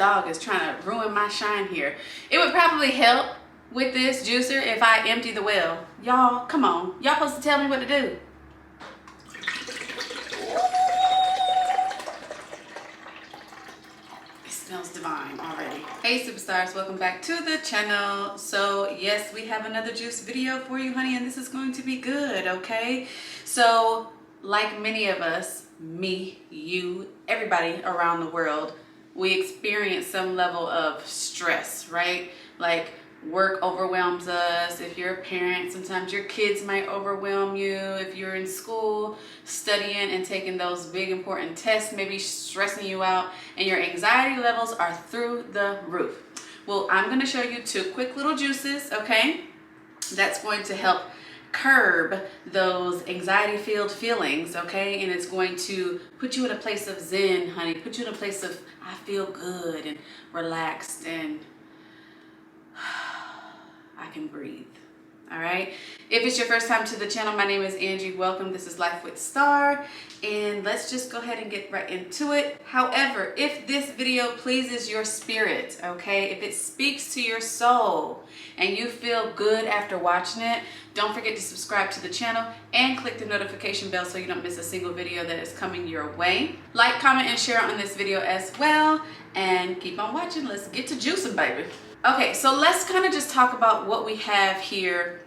dog is trying to ruin my shine here. It would probably help with this juicer if I empty the well. Y'all, come on. Y'all supposed to tell me what to do. It smells divine already. Hey superstars, welcome back to the channel. So yes, we have another juice video for you, honey, and this is going to be good, okay? So like many of us, me, you, everybody around the world, we experience some level of stress, right? Like work overwhelms us. If you're a parent, sometimes your kids might overwhelm you. If you're in school studying and taking those big important tests, maybe stressing you out, and your anxiety levels are through the roof. Well, I'm going to show you 2 quick little juices, okay? That's going to help curb those anxiety-filled feelings, okay? And it's going to put you in a place of zen, honey. Put you in a place of I feel good and relaxed and I can breathe. All right. If it's your first time to the channel, my name is Angie. Welcome. This is Life with Star, and let's just go ahead and get right into it. However, if this video pleases your spirit, okay, if it speaks to your soul and you feel good after watching it, don't forget to subscribe to the channel and click the notification bell so you don't miss a single video that is coming your way. Like, comment, and share on this video as well, and keep on watching. Let's get to juicing, baby. Okay, so let's kind of just talk about what we have here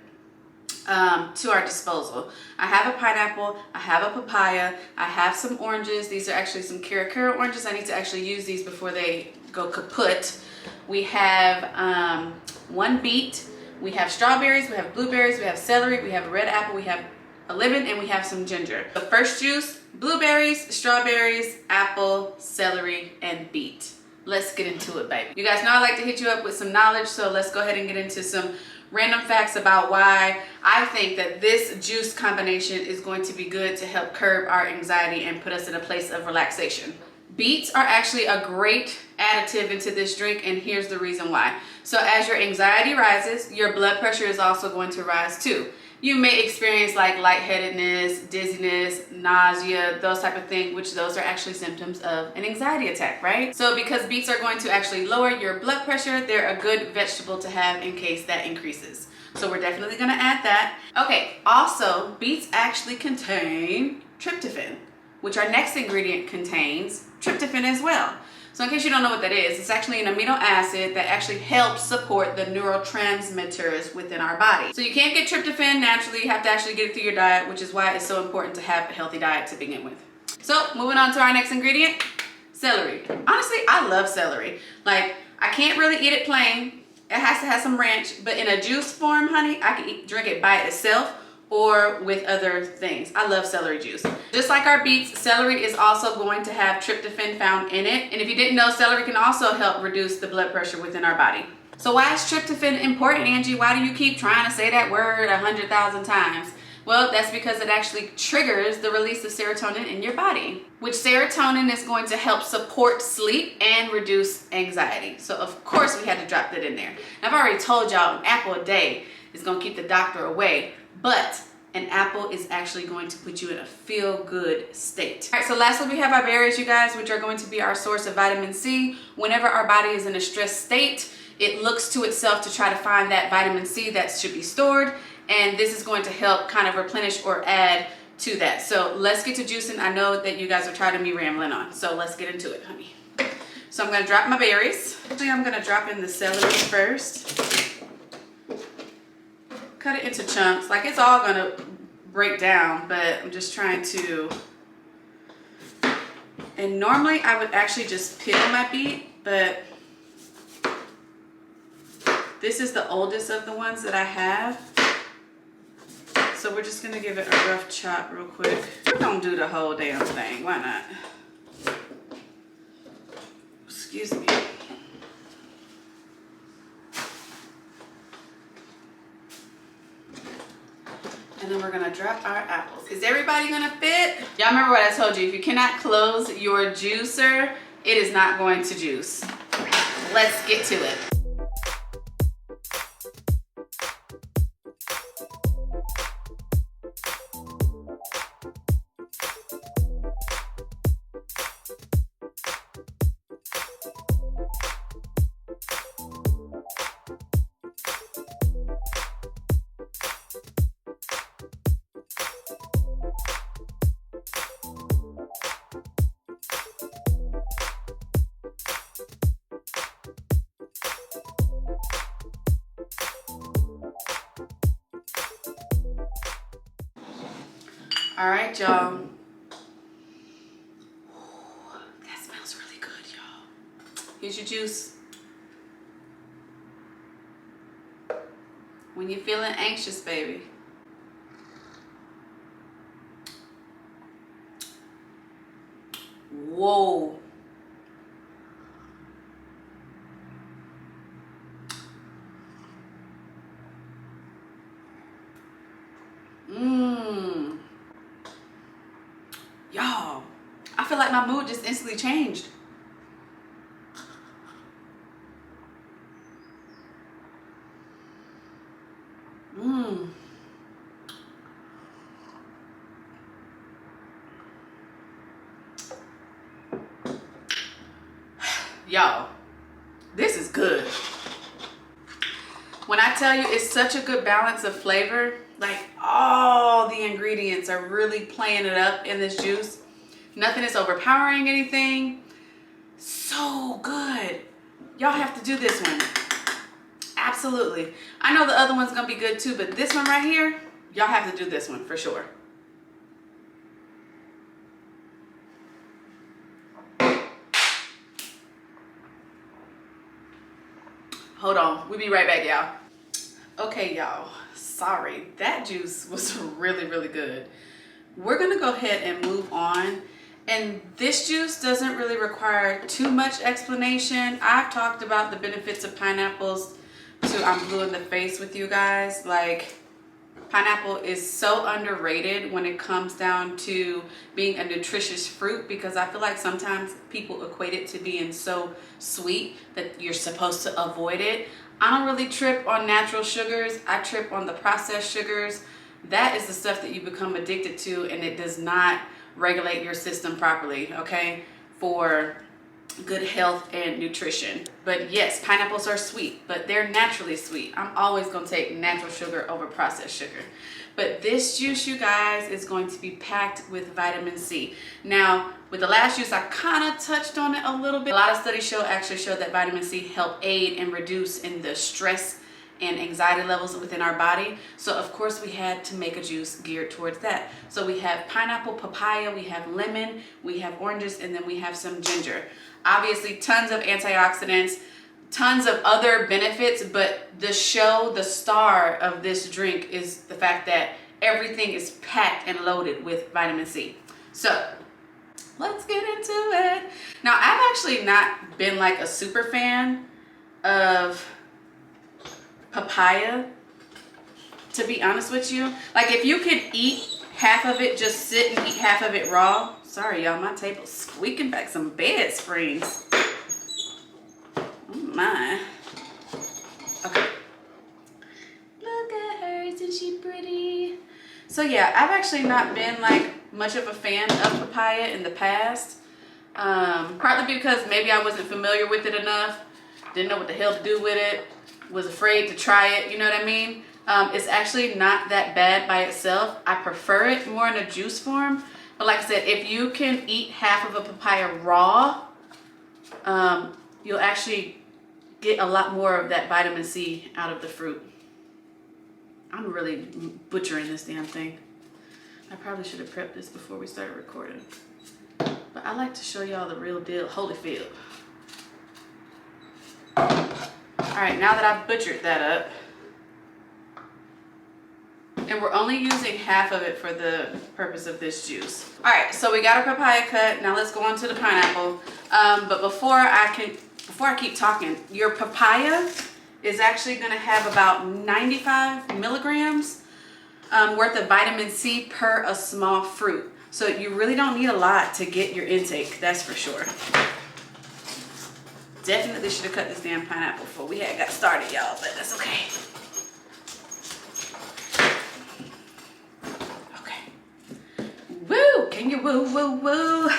to our disposal. I have a pineapple, I have a papaya, I have some oranges. These are actually some Cara Cara oranges. I need to actually use these before they go kaput. We have 1 beet, we have strawberries, we have blueberries, we have celery, we have a red apple, we have a lemon, and we have some ginger. The first juice, blueberries, strawberries, apple, celery, and beet. Let's get into it, baby. You guys know I like to hit you up with some knowledge, so let's go ahead and get into some random facts about why I think that this juice combination is going to be good to help curb our anxiety and put us in a place of relaxation. Beets are actually a great additive into this drink, and here's the reason why. So as your anxiety rises, your blood pressure is also going to rise too. You may experience like lightheadedness, dizziness, nausea, those type of things, which those are actually symptoms of an anxiety attack, right? So because beets are going to actually lower your blood pressure, they're a good vegetable to have in case that increases. So we're definitely gonna add that. Okay, also beets actually contain tryptophan, which our next ingredient contains tryptophan as well. So in case you don't know what that is, it's actually an amino acid that actually helps support the neurotransmitters within our body. So you can't get tryptophan naturally, you have to actually get it through your diet, which is why it's so important to have a healthy diet to begin with. So moving on to our next ingredient, celery. Honestly, I love celery. Like, I can't really eat it plain. It has to have some ranch, but in a juice form, honey, I can drink it by itself or with other things. I love celery juice. Just like our beets, celery is also going to have tryptophan found in it. And if you didn't know, celery can also help reduce the blood pressure within our body. So why is tryptophan important, Angie? Why do you keep trying to say that word 100,000 times? Well, that's because it actually triggers the release of serotonin in your body, which serotonin is going to help support sleep and reduce anxiety. So of course we had to drop that in there. And I've already told y'all an apple a day is gonna keep the doctor away. But an apple is actually going to put you in a feel-good state. All right, so lastly, we have our berries, you guys, which are going to be our source of vitamin C. Whenever our body is in a stressed state, it looks to itself to try to find that vitamin C that should be stored, and this is going to help kind of replenish or add to that. So let's get to juicing. I know that you guys are tired of me rambling on, so let's get into it, honey. So I'm gonna drop my berries. Actually, I'm gonna drop in the celery first. Cut it into chunks. Like, it's all gonna break down, but I'm just trying to. And normally I would actually just peel my beet, but this is the oldest of the ones that I have. So we're just gonna give it a rough chop real quick. We're gonna do the whole damn thing, why not? Excuse me. And then we're gonna drop our apples. Is everybody gonna fit? Y'all remember what I told you, if you cannot close your juicer, it is not going to juice. Let's get to it. All right, y'all. That smells really good, y'all. Here's your juice. When you're feeling anxious, baby. Whoa. Y'all, I feel like my mood just instantly changed. Y'all, this is good. When I tell you it's such a good balance of flavor, like all the ingredients are really playing it up in this juice. Nothing is overpowering anything. So good. Y'all have to do this one. Absolutely. I know the other one's gonna be good too, but this one right here, y'all have to do this one for sure. Hold on, we'll be right back, y'all. Okay, y'all, sorry, that juice was really, really good. We're gonna go ahead and move on. And this juice doesn't really require too much explanation. I've talked about the benefits of pineapples till I'm blue in the face with you guys. Like, pineapple is so underrated when it comes down to being a nutritious fruit, because I feel like sometimes people equate it to being so sweet that you're supposed to avoid it. I don't really trip on natural sugars. I trip on the processed sugars. That is the stuff that you become addicted to, and it does not regulate your system properly, okay, for good health and nutrition. But yes, pineapples are sweet, but they're naturally sweet. I'm always going to take natural sugar over processed sugar. But this juice, you guys, is going to be packed with vitamin C. Now, with the last juice, I kind of touched on it a little bit. A lot of studies actually show that vitamin C help aid and reduce in the stress and anxiety levels within our body. So of course we had to make a juice geared towards that. So we have pineapple, papaya, we have lemon, we have oranges, and then we have some ginger. Obviously tons of antioxidants, tons of other benefits, but the star of this drink is the fact that everything is packed and loaded with vitamin C. So let's get into it. Now, I've actually not been like a super fan of papaya, to be honest with you. Like, if you could eat half of it, just sit and eat half of it raw. Sorry, y'all, my table's squeaking back some bed springs. Oh my. Okay. Look at her, isn't she pretty? So yeah, I've actually not been like much of a fan of papaya in the past. Partly because maybe I wasn't familiar with it enough, didn't know what the hell to do with it, was afraid to try it, you know what I mean? It's actually not that bad by itself. I prefer it more in a juice form. But like I said, if you can eat half of a papaya raw, you'll actually get a lot more of that vitamin C out of the fruit. I'm really butchering this damn thing. I probably should have prepped this before we started recording. But I like to show y'all the real deal, Holyfield. All right, now that I've butchered that up, and we're only using half of it for the purpose of this juice. All right, so we got our papaya cut. Now let's go on to the pineapple. But before I keep talking, your papaya is actually gonna have about 95 milligrams worth of vitamin C per a small fruit. So you really don't need a lot to get your intake, that's for sure. Definitely should have cut this damn pineapple before we had got started, y'all, but that's okay. Okay. Woo! Can you woo, woo, woo?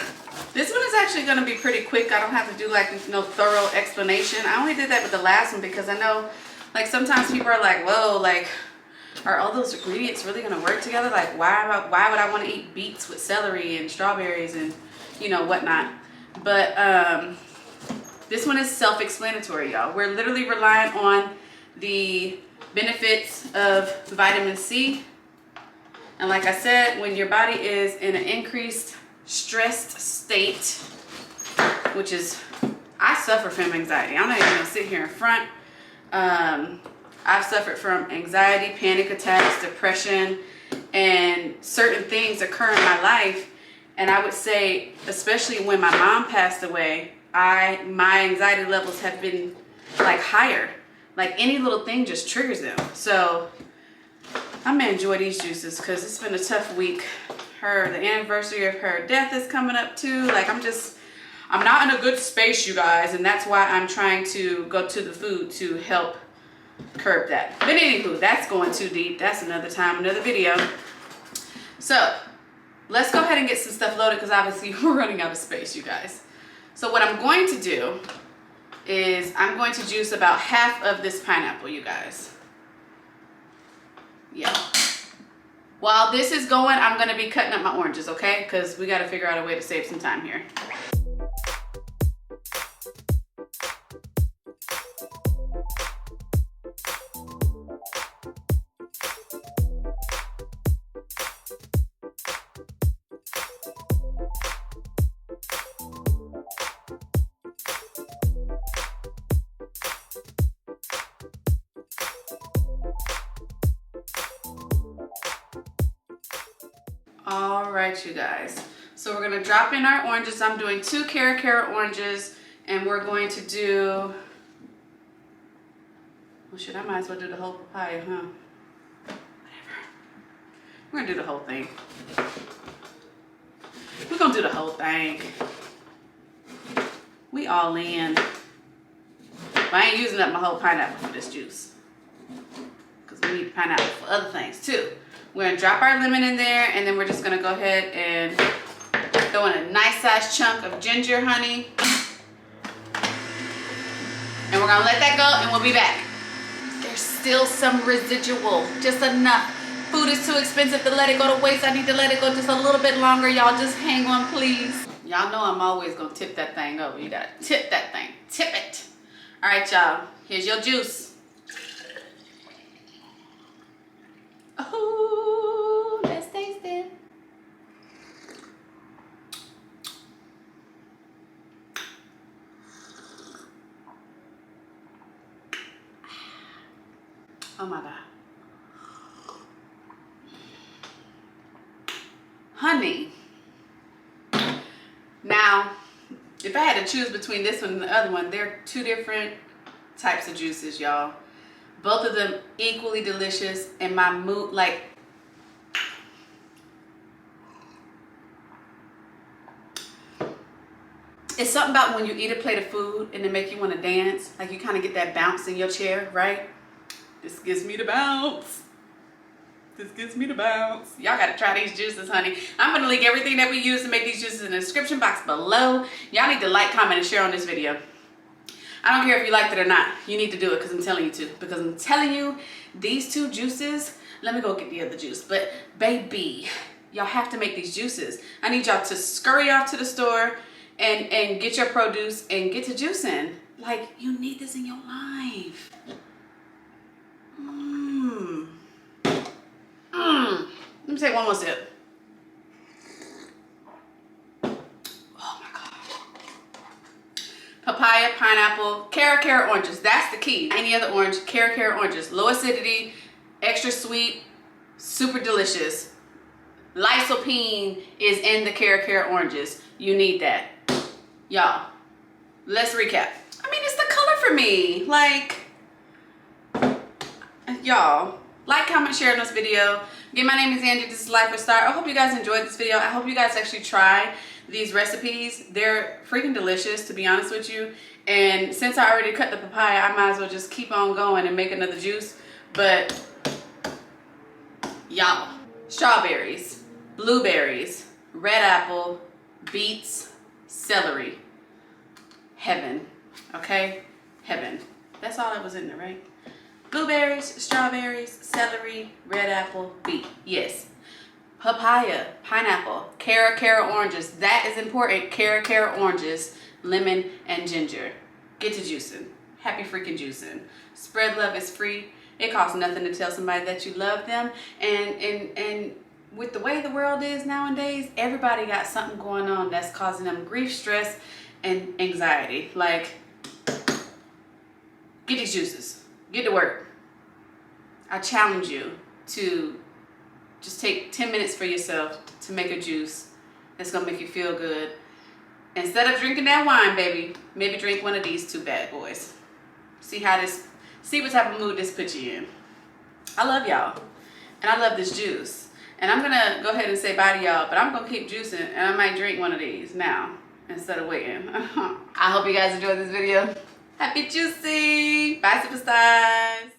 This one is actually going to be pretty quick. I don't have to do like no thorough explanation. I only did that with the last one because I know like sometimes people are like, whoa, like, are all those ingredients really going to work together? Like, why would I want to eat beets with celery and strawberries and, you know, whatnot? But this one is self-explanatory, y'all. We're literally relying on the benefits of vitamin C And like I said, when your body is in an increased stressed state, which is, I suffer from anxiety. I'm not even gonna sit here in front. I've suffered from anxiety, panic attacks, depression, and certain things occur in my life. And I would say, especially when my mom passed away, my anxiety levels have been like higher. Like any little thing just triggers them. So I'm gonna enjoy these juices because it's been a tough week. The anniversary of her death is coming up too. Like I'm not in a good space, you guys, and that's why I'm trying to go to the food to help curb that. But anywho, that's going too deep. That's another time, another video. So let's go ahead and get some stuff loaded because obviously we're running out of space, you guys. So what I'm going to do is I'm going to juice about half of this pineapple, you guys. Yeah. While this is going, I'm going to be cutting up my oranges, okay? Because we got to figure out a way to save some time here. All right, you guys. So we're gonna drop in our oranges. I'm doing 2 Cara Cara oranges, and we're going to do, well shit, I might as well do the whole papaya, huh? Whatever. We're gonna do the whole thing. We're gonna do the whole thing. We all in. But I ain't using up my whole pineapple for this juice, because we need pineapple for other things too. We're gonna drop our lemon in there, and then we're just gonna go ahead and throw in a nice sized chunk of ginger, honey. And we're gonna let that go, and we'll be back. There's still some residual, just enough. Food is too expensive to let it go to waste. I need to let it go just a little bit longer. Y'all just hang on, please. Y'all know I'm always gonna tip that thing over. You gotta tip that thing, tip it. All right, y'all, here's your juice. Oh, let's taste it. Oh my God. Honey. Now, if I had to choose between this one and the other one, they're 2 different types of juices, y'all. Both of them equally delicious, and my mood, like, it's something about when you eat a plate of food and it make you want to dance, like you kind of get that bounce in your chair, right? This gives me the bounce. This gives me the bounce. Y'all got to try these juices, honey. I'm going to link everything that we use to make these juices in the description box below. Y'all need to like, comment, and share on this video. I don't care if you liked it or not. You need to do it because I'm telling you to. Because I'm telling you, these 2 juices, let me go get the other juice. But baby, y'all have to make these juices. I need y'all to scurry off to the store and get your produce and get to juicing. Like, you need this in your life. Let me take one more sip. Papaya, pineapple, Cara Cara oranges. That's the key. Any other orange, Cara Cara oranges. Low acidity, extra sweet, super delicious. Lycopene is in the Cara Cara oranges. You need that. Y'all, let's recap. I mean, it's the color for me. Like, y'all, like, comment, share in this video. Again, my name is Angie. This is Lifewithstarr. I hope you guys enjoyed this video. I hope you guys actually try these recipes. They're freaking delicious, to be honest with you. And since I already cut the papaya, I might as well just keep on going and make another juice. But y'all, strawberries, blueberries, red apple, beets, celery. Heaven, okay? Heaven. That's all that was in there, right? Blueberries, strawberries, celery, red apple, beet. Yes. Papaya, pineapple, Cara Cara oranges. That is important. Cara Cara oranges, lemon, and ginger. Get to juicing. Happy freaking juicing. Spread love is free. It costs nothing to tell somebody that you love them. And with the way the world is nowadays, everybody got something going on that's causing them grief, stress, and anxiety. Like, get these juices. Get to work. I challenge you to just take 10 minutes for yourself to make a juice that's gonna make you feel good. Instead of drinking that wine, baby, maybe drink one of these two bad boys. See what type of mood this puts you in. I love y'all, and I love this juice. And I'm gonna go ahead and say bye to y'all, but I'm gonna keep juicing, and I might drink one of these now instead of waiting. I hope you guys enjoyed this video. Happy juicing! Bye, superstars!